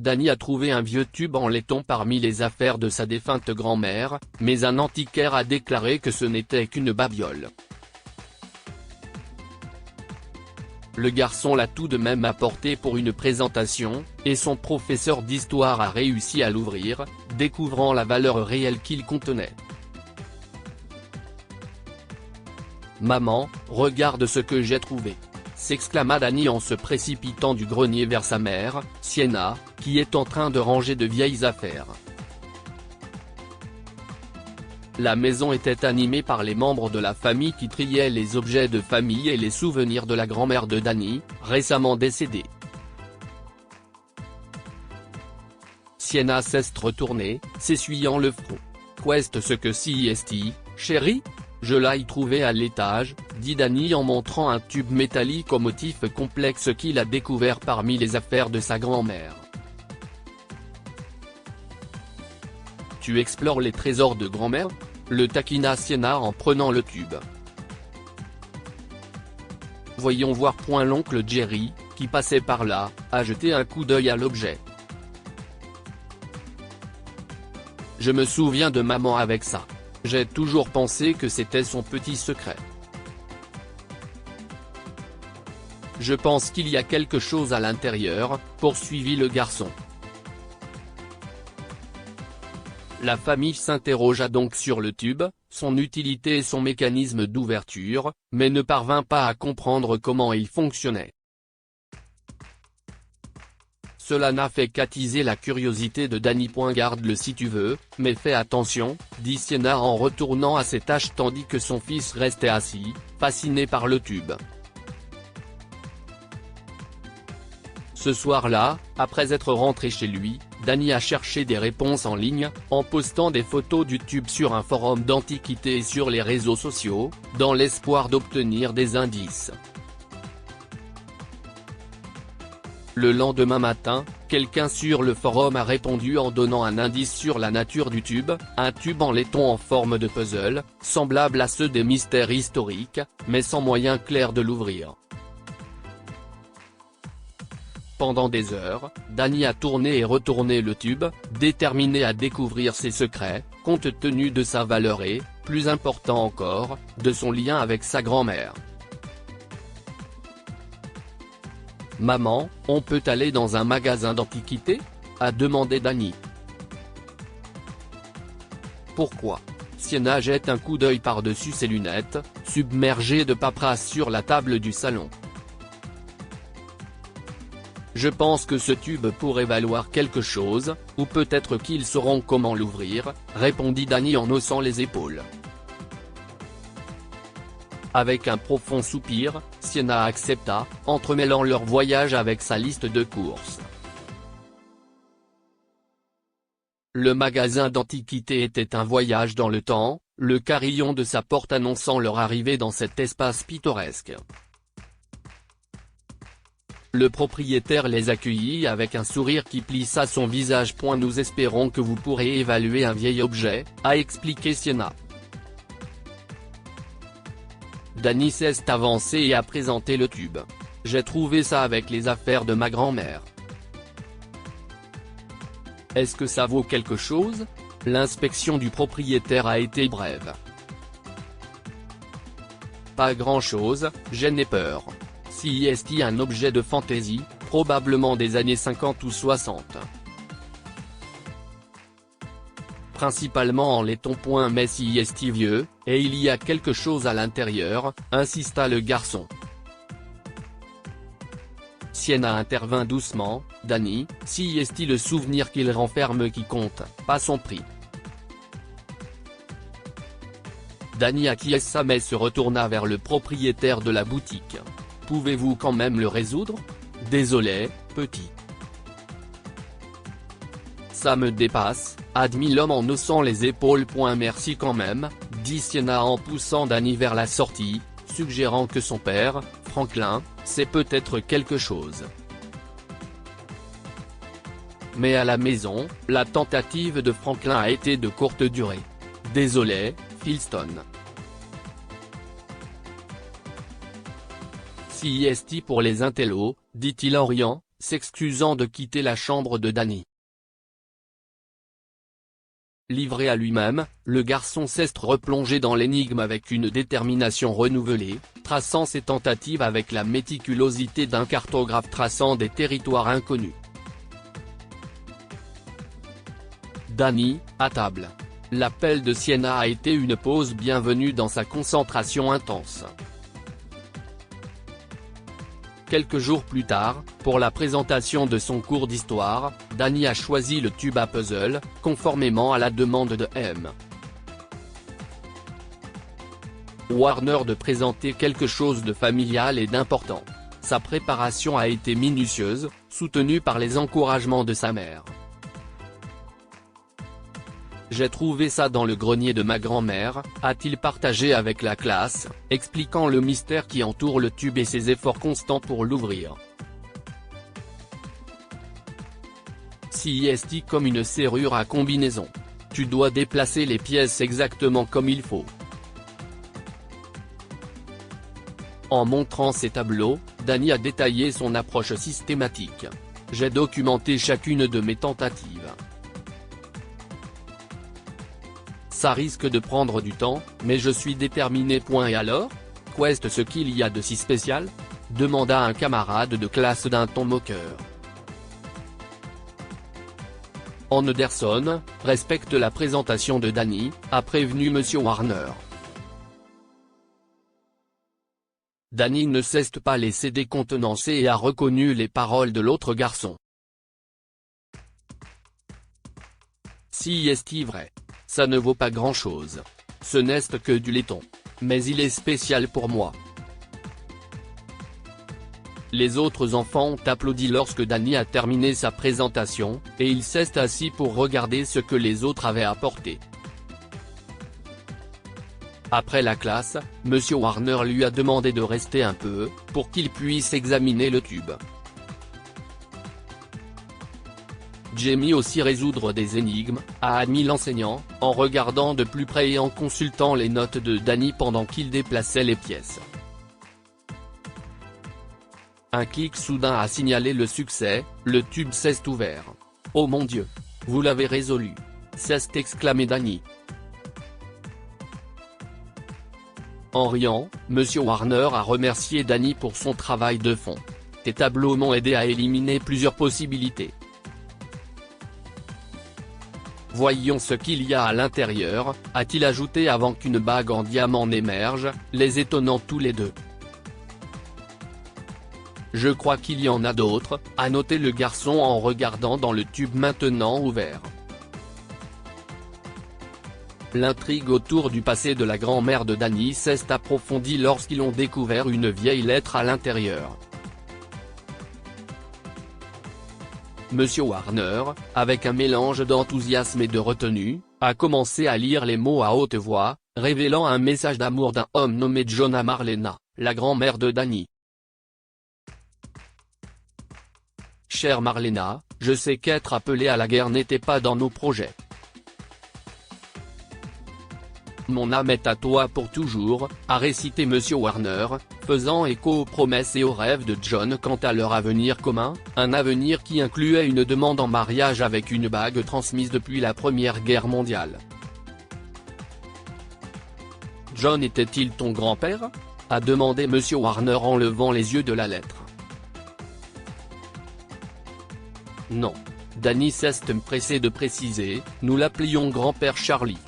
Danny a trouvé un vieux tube en laiton parmi les affaires de sa défunte grand-mère, mais un antiquaire a déclaré que ce n'était qu'une babiole. Le garçon l'a tout de même apporté pour une présentation, et son professeur d'histoire a réussi à l'ouvrir, découvrant la valeur réelle qu'il contenait. « Maman, regarde ce que j'ai trouvé !» s'exclama Danny en se précipitant du grenier vers sa mère, Sienna, qui est en train de ranger de vieilles affaires. La maison était animée par les membres de la famille qui triaient les objets de famille et les souvenirs de la grand-mère de Danny, récemment décédée. Sienna s'est retournée, s'essuyant le front. « Qu'est-ce que c'est, chérie ? Je l'ai trouvé à l'étage, » dit Danny en montrant un tube métallique au motif complexe qu'il a découvert parmi les affaires de sa grand-mère. « Tu explores les trésors de grand-mère ?» le taquina Sienna en prenant le tube. « Voyons voir. » L'oncle Jerry, qui passait par là, a jeté un coup d'œil à l'objet. « Je me souviens de maman avec ça. J'ai toujours pensé que c'était son petit secret. Je pense qu'il y a quelque chose à l'intérieur, » poursuivit le garçon. La famille s'interrogea donc sur le tube, son utilité et son mécanisme d'ouverture, mais ne parvint pas à comprendre comment il fonctionnait. Cela n'a fait qu'attiser la curiosité de Danny. Garde-le si tu veux, mais fais attention, dit Sienna en retournant à ses tâches tandis que son fils restait assis, fasciné par le tube. Ce soir-là, après être rentré chez lui, Danny a cherché des réponses en ligne, en postant des photos du tube sur un forum d'antiquités et sur les réseaux sociaux, dans l'espoir d'obtenir des indices. Le lendemain matin, quelqu'un sur le forum a répondu en donnant un indice sur la nature du tube, un tube en laiton en forme de puzzle, semblable à ceux des mystères historiques, mais sans moyen clair de l'ouvrir. Pendant des heures, Danny a tourné et retourné le tube, déterminé à découvrir ses secrets, compte tenu de sa valeur et, plus important encore, de son lien avec sa grand-mère. « Maman, on peut aller dans un magasin d'antiquités ?» a demandé Danny. « Pourquoi ?» Sienna jette un coup d'œil par-dessus ses lunettes, submergée de paperasse sur la table du salon. « Je pense que ce tube pourrait valoir quelque chose, ou peut-être qu'ils sauront comment l'ouvrir, » répondit Danny en haussant les épaules. Avec un profond soupir, Sienna accepta, entremêlant leur voyage avec sa liste de courses. Le magasin d'antiquités était un voyage dans le temps, le carillon de sa porte annonçant leur arrivée dans cet espace pittoresque. Le propriétaire les accueillit avec un sourire qui plissa son visage. « Nous espérons que vous pourrez évaluer un vieil objet, » a expliqué Sienna. Danny s'est avancé et a présenté le tube. « J'ai trouvé ça avec les affaires de ma grand-mère. » « Est-ce que ça vaut quelque chose ?» L'inspection du propriétaire a été brève. « Pas grand-chose, j'en ai peur. C'est un objet de fantaisie, probablement des années 50 ou 60. Principalement en laiton. Mais c'est vieux, et il y a quelque chose à l'intérieur, » insista le garçon. Sienna intervint doucement. « Danny, c'est le souvenir qu'il renferme qui compte, pas son prix. » Danny acquiesça mais se retourna vers le propriétaire de la boutique. « Pouvez-vous quand même le résoudre ? Désolé, petit. » « Ça me dépasse, » admit l'homme en haussant les épaules. « Merci quand même, » dit Sienna en poussant Danny vers la sortie, suggérant que son père, Franklin, sait peut-être quelque chose. Mais à la maison, la tentative de Franklin a été de courte durée. « Désolé, Philstone. C'est pour les intellos, dit-il en riant, s'excusant de quitter la chambre de Danny. Livré à lui-même, le garçon s'est replongé dans l'énigme avec une détermination renouvelée, traçant ses tentatives avec la méticulosité d'un cartographe traçant des territoires inconnus. Danny, à table. L'appel de Sienna a été une pause bienvenue dans sa concentration intense. Quelques jours plus tard, pour la présentation de son cours d'histoire, Danny a choisi le tube à puzzle, conformément à la demande de M. Warner de présenter quelque chose de familial et d'important. Sa préparation a été minutieuse, soutenue par les encouragements de sa mère. J'ai trouvé ça dans le grenier de ma grand-mère, a-t-il partagé avec la classe, expliquant le mystère qui entoure le tube et ses efforts constants pour l'ouvrir. CIST comme une serrure à combinaison. Tu dois déplacer les pièces exactement comme il faut. En montrant ces tableaux, Danny a détaillé son approche systématique. J'ai documenté chacune de mes tentatives. Ça risque de prendre du temps, mais je suis déterminé. Et alors ? Qu'est ce qu'il y a de si spécial ? Demanda un camarade de classe d'un ton moqueur. Anderson, respecte la présentation de Danny, a prévenu Monsieur Warner. Danny ne s'est pas laissé décontenancer et a reconnu les paroles de l'autre garçon. Si est vrai. Ça ne vaut pas grand-chose. Ce n'est que du laiton. Mais il est spécial pour moi. Les autres enfants ont applaudi lorsque Danny a terminé sa présentation, et il s'est assis pour regarder ce que les autres avaient apporté. Après la classe, Monsieur Warner lui a demandé de rester un peu, pour qu'il puisse examiner le tube. J'aime aussi résoudre des énigmes, a admis l'enseignant, en regardant de plus près et en consultant les notes de Danny pendant qu'il déplaçait les pièces. Un clic soudain a signalé le succès, le tube s'est ouvert. Oh mon Dieu! Vous l'avez résolu! S'est exclamé Danny. En riant, Monsieur Warner a remercié Danny pour son travail de fond. Tes tableaux m'ont aidé à éliminer plusieurs possibilités. Voyons ce qu'il y a à l'intérieur, a-t-il ajouté avant qu'une bague en diamant n'émerge, les étonnant tous les deux. Je crois qu'il y en a d'autres, a noté le garçon en regardant dans le tube maintenant ouvert. L'intrigue autour du passé de la grand-mère de Danny s'est approfondie lorsqu'ils ont découvert une vieille lettre à l'intérieur. Monsieur Warner, avec un mélange d'enthousiasme et de retenue, a commencé à lire les mots à haute voix, révélant un message d'amour d'un homme nommé John à Marlena, la grand-mère de Danny. Chère Marlena, je sais qu'être appelé à la guerre n'était pas dans nos projets. Mon âme est à toi pour toujours, a récité Monsieur Warner, faisant écho aux promesses et aux rêves de John quant à leur avenir commun, un avenir qui incluait une demande en mariage avec une bague transmise depuis la Première Guerre mondiale. John était-il ton grand-père ? A demandé Monsieur Warner en levant les yeux de la lettre. Non. Danny s'est pressé de préciser, nous l'appelions grand-père Charlie.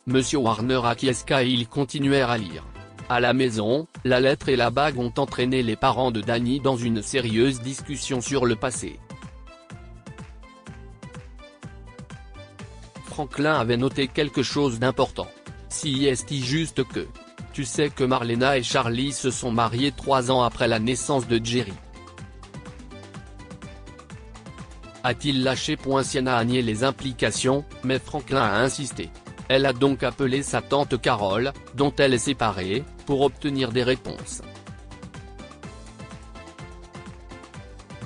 Monsieur Warner acquiesça et ils continuèrent à lire. À la maison, la lettre et la bague ont entraîné les parents de Danny dans une sérieuse discussion sur le passé. Franklin avait noté quelque chose d'important. Si est juste que. Tu sais que Marlena et Charlie se sont mariés 3 ans après la naissance de Jerry. A-t-il lâché ? Sienna a nié les implications, mais Franklin a insisté. Elle a donc appelé sa tante Carole, dont elle est séparée, pour obtenir des réponses.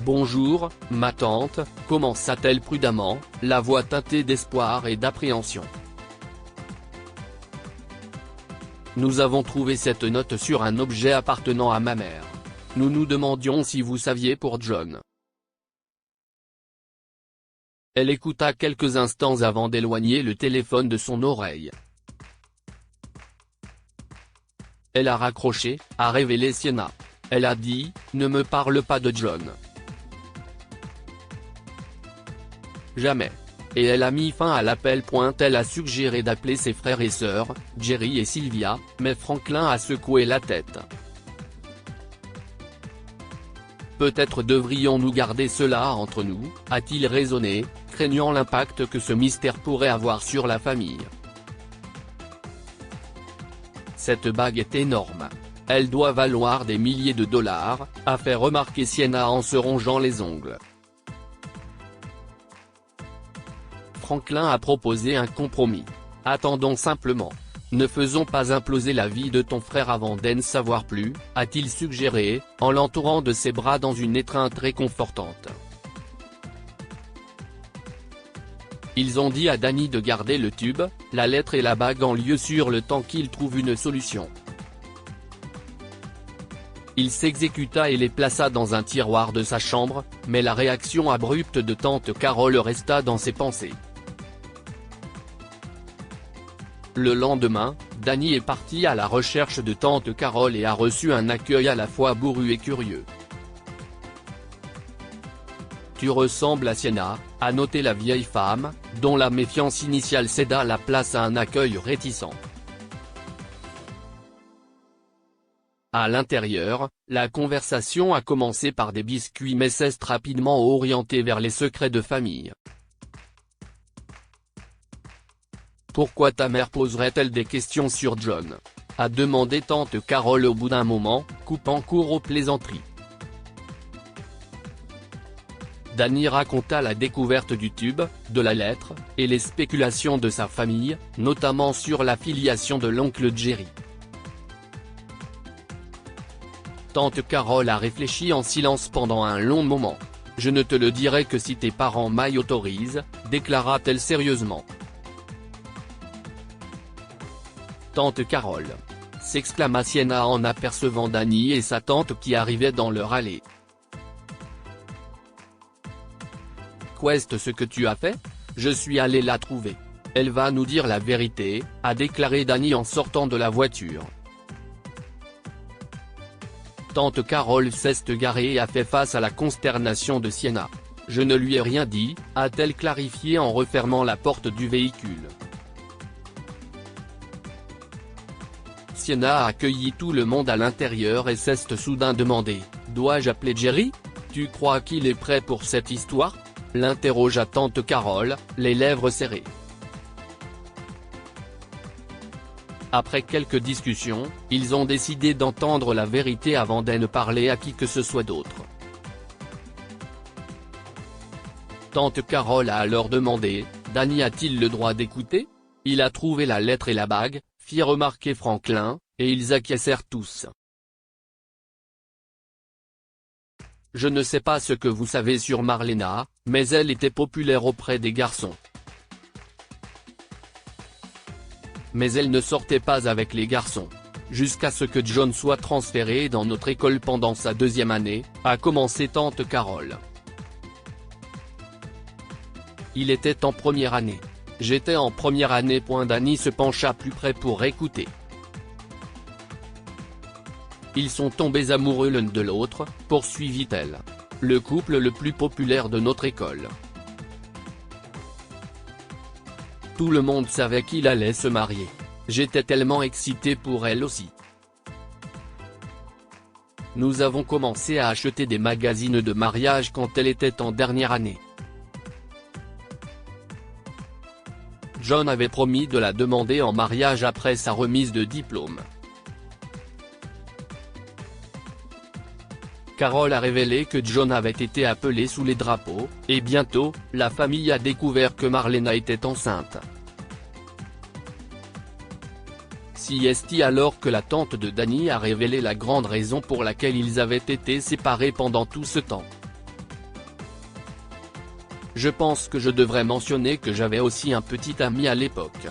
Bonjour, ma tante, commença-t-elle prudemment, la voix teintée d'espoir et d'appréhension. Nous avons trouvé cette note sur un objet appartenant à ma mère. Nous nous demandions si vous saviez pour John. Elle écouta quelques instants avant d'éloigner le téléphone de son oreille. Elle a raccroché, a révélé Sienna. Elle a dit, ne me parle pas de John. Jamais. Et elle a mis fin à l'appel. Elle a suggéré d'appeler ses frères et sœurs, Jerry et Sylvia, mais Franklin a secoué la tête. Peut-être devrions-nous garder cela entre nous, a-t-il raisonné, craignant l'impact que ce mystère pourrait avoir sur la famille. Cette bague est énorme. Elle doit valoir des milliers de dollars, a fait remarquer Sienna en se rongeant les ongles. Franklin a proposé un compromis. Attendons simplement. Ne faisons pas imploser la vie de ton frère avant d'en savoir plus, a-t-il suggéré, en l'entourant de ses bras dans une étreinte réconfortante. Ils ont dit à Danny de garder le tube, la lettre et la bague en lieu sûr le temps qu'il trouve une solution. Il s'exécuta et les plaça dans un tiroir de sa chambre, mais la réaction abrupte de tante Carol resta dans ses pensées. Le lendemain, Danny est parti à la recherche de tante Carol et a reçu un accueil à la fois bourru et curieux. « Tu ressembles à Sienna », a noté la vieille femme, dont la méfiance initiale céda la place à un accueil réticent. À l'intérieur, la conversation a commencé par des biscuits mais s'est rapidement orientée vers les secrets de famille. Pourquoi ta mère poserait-elle des questions sur John ? A demandé tante Carol au bout d'un moment, coupant court aux plaisanteries. Danny raconta la découverte du tube, de la lettre, et les spéculations de sa famille, notamment sur la filiation de l'oncle Jerry. Tante Carol a réfléchi en silence pendant un long moment. « Je ne te le dirai que si tes parents m'y autorisent », déclara-t-elle sérieusement. Tante Carol, s'exclama Sienna en apercevant Danny et sa tante qui arrivaient dans leur allée. Qu'est-ce que tu as fait ? Je suis allé la trouver. Elle va nous dire la vérité, a déclaré Danny en sortant de la voiture. Tante Carol s'est garée et a fait face à la consternation de Sienna. Je ne lui ai rien dit, a-t-elle clarifié en refermant la porte du véhicule. Sienna a accueilli tout le monde à l'intérieur et s'est soudain demandé, « Dois-je appeler Jerry ? Tu crois qu'il est prêt pour cette histoire ?» l'interrogea tante Carol, les lèvres serrées. Après quelques discussions, ils ont décidé d'entendre la vérité avant d'en parler à qui que ce soit d'autre. Tante Carol a alors demandé, « Danny a-t-il le droit d'écouter ? Il a trouvé la lettre et la bague », fit remarquer Franklin, et ils acquiescèrent tous. Je ne sais pas ce que vous savez sur Marlena, mais elle était populaire auprès des garçons. Mais elle ne sortait pas avec les garçons. Jusqu'à ce que John soit transféré dans notre école pendant sa deuxième année, a commencé tante Carol. Il était en première année. J'étais en première année. Danny se pencha plus près pour écouter. Ils sont tombés amoureux l'un de l'autre, poursuivit-elle. Le couple le plus populaire de notre école. Tout le monde savait qu'il allait se marier. J'étais tellement excité pour elle aussi. Nous avons commencé à acheter des magazines de mariage quand elle était en dernière année. John avait promis de la demander en mariage après sa remise de diplôme. Carol a révélé que John avait été appelé sous les drapeaux, et bientôt, la famille a découvert que Marlena était enceinte. CST alors que la tante de Danny a révélé la grande raison pour laquelle ils avaient été séparés pendant tout ce temps. Je pense que je devrais mentionner que j'avais aussi un petit ami à l'époque.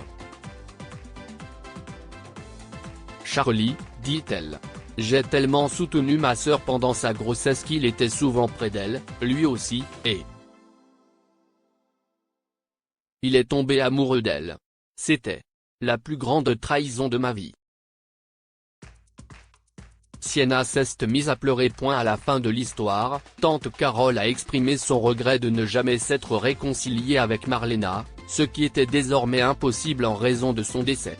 Charlie, dit-elle. J'ai tellement soutenu ma sœur pendant sa grossesse qu'il était souvent près d'elle, lui aussi, et il est tombé amoureux d'elle. C'était la plus grande trahison de ma vie. Sienna s'est mise à pleurer. À la fin de l'histoire, tante Carole a exprimé son regret de ne jamais s'être réconciliée avec Marlena, ce qui était désormais impossible en raison de son décès.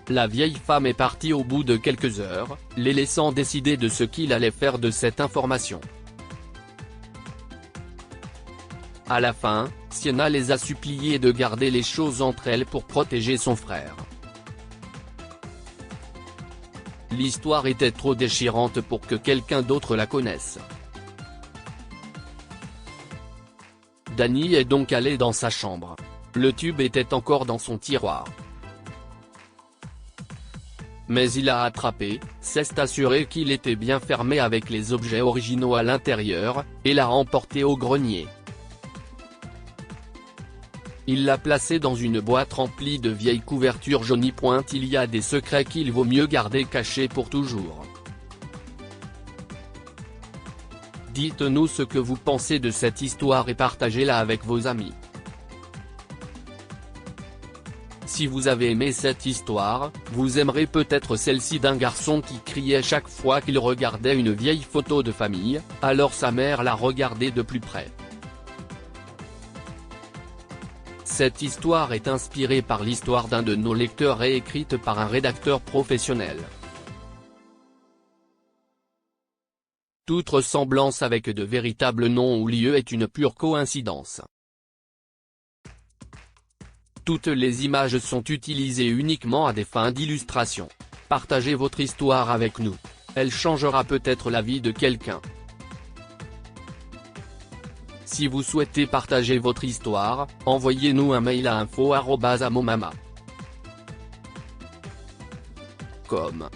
La vieille femme est partie au bout de quelques heures, les laissant décider de ce qu'il allait faire de cette information. À la fin, Sienna les a suppliés de garder les choses entre elles pour protéger son frère. L'histoire était trop déchirante pour que quelqu'un d'autre la connaisse. Danny est donc allé dans sa chambre. Le tube était encore dans son tiroir. Mais il l'a attrapé, s'est assuré qu'il était bien fermé avec les objets originaux à l'intérieur, et l'a emporté au grenier. Il l'a placé dans une boîte remplie de vieilles couvertures jaunies. Il y a des secrets qu'il vaut mieux garder cachés pour toujours. Dites-nous ce que vous pensez de cette histoire et partagez-la avec vos amis. Si vous avez aimé cette histoire, vous aimerez peut-être celle-ci d'un garçon qui criait chaque fois qu'il regardait une vieille photo de famille, alors sa mère la regardait de plus près. Cette histoire est inspirée par l'histoire d'un de nos lecteurs et écrite par un rédacteur professionnel. Toute ressemblance avec de véritables noms ou lieux est une pure coïncidence. Toutes les images sont utilisées uniquement à des fins d'illustration. Partagez votre histoire avec nous. Elle changera peut-être la vie de quelqu'un. Si vous souhaitez partager votre histoire, envoyez-nous un mail à info@amomama.com.